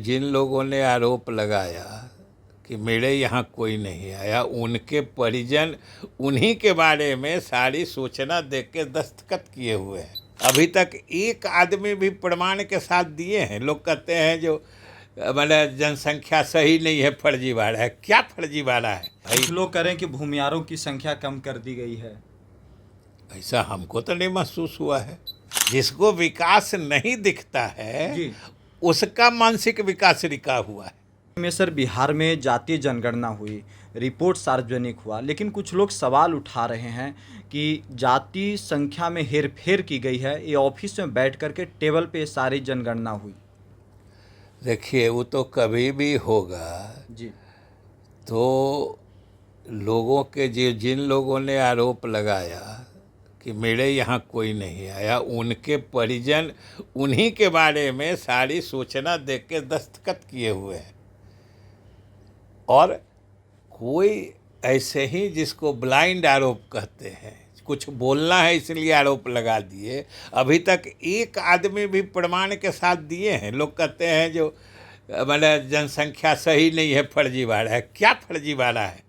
जिन लोगों ने आरोप लगाया कि मेरे यहाँ कोई नहीं आया, उनके परिजन उन्हीं के बारे में सारी सूचना देख के दस्तखत किए हुए हैं। अभी तक एक आदमी भी प्रमाण के साथ दिए हैं। लोग कहते हैं जो मतलब जनसंख्या सही नहीं है, फर्जीवाड़ा है। क्या फर्जीवाड़ा है भाई? कुछ लोग करें कि भूमियारों की संख्या कम कर दी गई है। ऐसा हमको तो नहीं महसूस हुआ है। जिसको विकास नहीं दिखता है जी। उसका मानसिक विकास रुका हुआ है। में सर बिहार में जातीय जनगणना हुई, रिपोर्ट सार्वजनिक हुआ, लेकिन कुछ लोग सवाल उठा रहे हैं कि जाति संख्या में हेरफेर की गई है। ये ऑफिस में बैठ करके टेबल पे सारी जनगणना हुई। देखिए, वो तो कभी भी होगा जी तो लोगों के जिन लोगों ने आरोप लगाया कि मेरे यहाँ कोई नहीं आया, उनके परिजन उन्हीं के बारे में सारी सूचना देख के दस्तखत किए हुए हैं। और कोई ऐसे ही जिसको ब्लाइंड आरोप कहते हैं, कुछ बोलना है इसलिए आरोप लगा दिए। अभी तक एक आदमी भी प्रमाण के साथ दिए हैं। लोग कहते हैं जो मतलब जनसंख्या सही नहीं है, फर्जीवाड़ा है। क्या फर्जीवाड़ा है?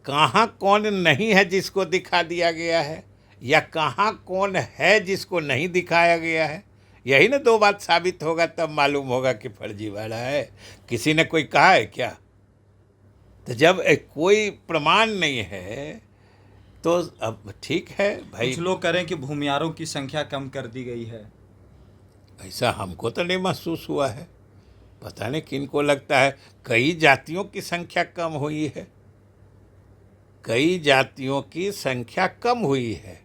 कहाँ कौन नहीं है जिसको दिखा दिया गया है, या कहाँ कौन है जिसको नहीं दिखाया गया है? यही ना दो बात साबित होगा, तब मालूम होगा कि फर्जीवाड़ा है। किसी ने कोई कहा है क्या? तो जब कोई प्रमाण नहीं है तो अब ठीक है भाई। कुछ लोग करें कि भूमियारों की संख्या कम कर दी गई है। ऐसा हमको तो नहीं महसूस हुआ है। पता नहीं किनको लगता है। कई जातियों की संख्या कम हुई है, कई जातियों की संख्या कम हुई है।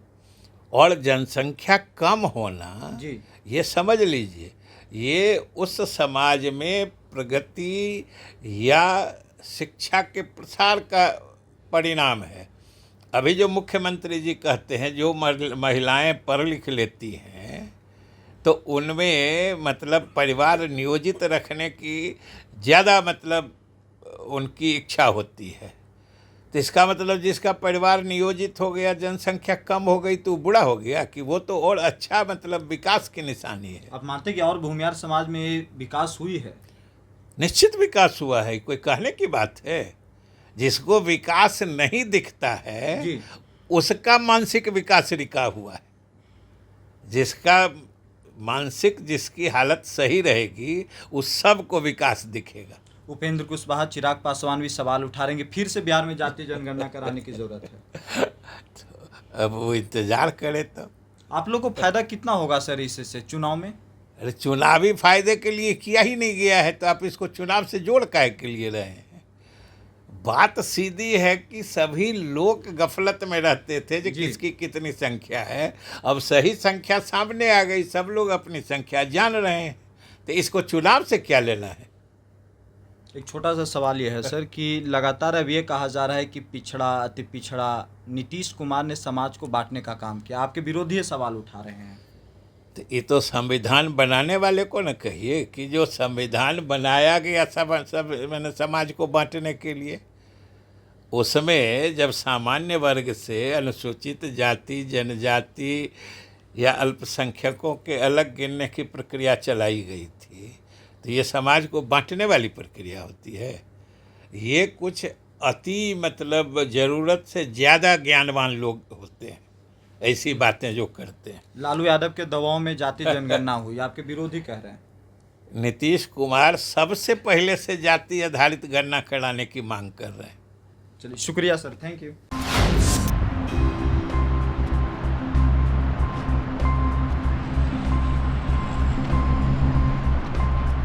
और जनसंख्या कम होना, जी ये समझ लीजिए, ये उस समाज में प्रगति या शिक्षा के प्रसार का परिणाम है। अभी जो मुख्यमंत्री जी कहते हैं जो महिलाएं पढ़ लिख लेती हैं तो उनमें मतलब परिवार नियोजित रखने की ज़्यादा मतलब उनकी इच्छा होती है। तो इसका मतलब जिसका परिवार नियोजित हो गया, जनसंख्या कम हो गई, तो बुरा हो गया कि वो तो और अच्छा मतलब विकास की निशानी है। आप मानते हैं कि और भूमियार समाज में ये विकास हुई है? निश्चित विकास हुआ है, कोई कहने की बात है? जिसको विकास नहीं दिखता है जी उसका मानसिक विकास रुका हुआ है। जिसका मानसिक, जिसकी हालत सही रहेगी उस सब को विकास दिखेगा। उपेंद्र कुशवाहा, चिराग पासवान भी सवाल उठा रहे हैं कि फिर से बिहार में जातीय जनगणना कराने की जरूरत है। तो अब वो इंतजार करे तब। आप लोग को फायदा कितना होगा सर इससे चुनाव में? अरे चुनावी फायदे के लिए किया ही नहीं गया है तो आप इसको चुनाव से जोड़ काहे के लिए रहे हैं? बात सीधी है कि सभी लोग गफलत में रहते थे जो किसकी कितनी संख्या है। अब सही संख्या सामने आ गई, सब लोग अपनी संख्या जान रहे हैं, तो इसको चुनाव से क्या लेना है? एक छोटा सा सवाल यह है सर कि लगातार अब ये कहा जा रहा है कि पिछड़ा, अति पिछड़ा नीतीश कुमार ने समाज को बांटने का काम किया। आपके विरोधी ये सवाल उठा रहे हैं। तो ये तो संविधान बनाने वाले को न कहिए कि जो संविधान बनाया गया सब मैंने समाज को बांटने के लिए, उसमें जब सामान्य वर्ग से अनुसूचित जाति, जनजाति या अल्पसंख्यकों के अलग गिनने की प्रक्रिया चलाई गई थी, तो ये समाज को बांटने वाली प्रक्रिया होती है। ये कुछ अति मतलब ज़रूरत से ज़्यादा ज्ञानवान लोग होते हैं ऐसी बातें जो करते हैं। लालू यादव के दबाव में जातीय जनगणना हुई, आपके विरोधी कह रहे हैं। नीतीश कुमार सबसे पहले से जाति आधारित गणना कराने की मांग कर रहे हैं। चलिए शुक्रिया सर, थैंक यू।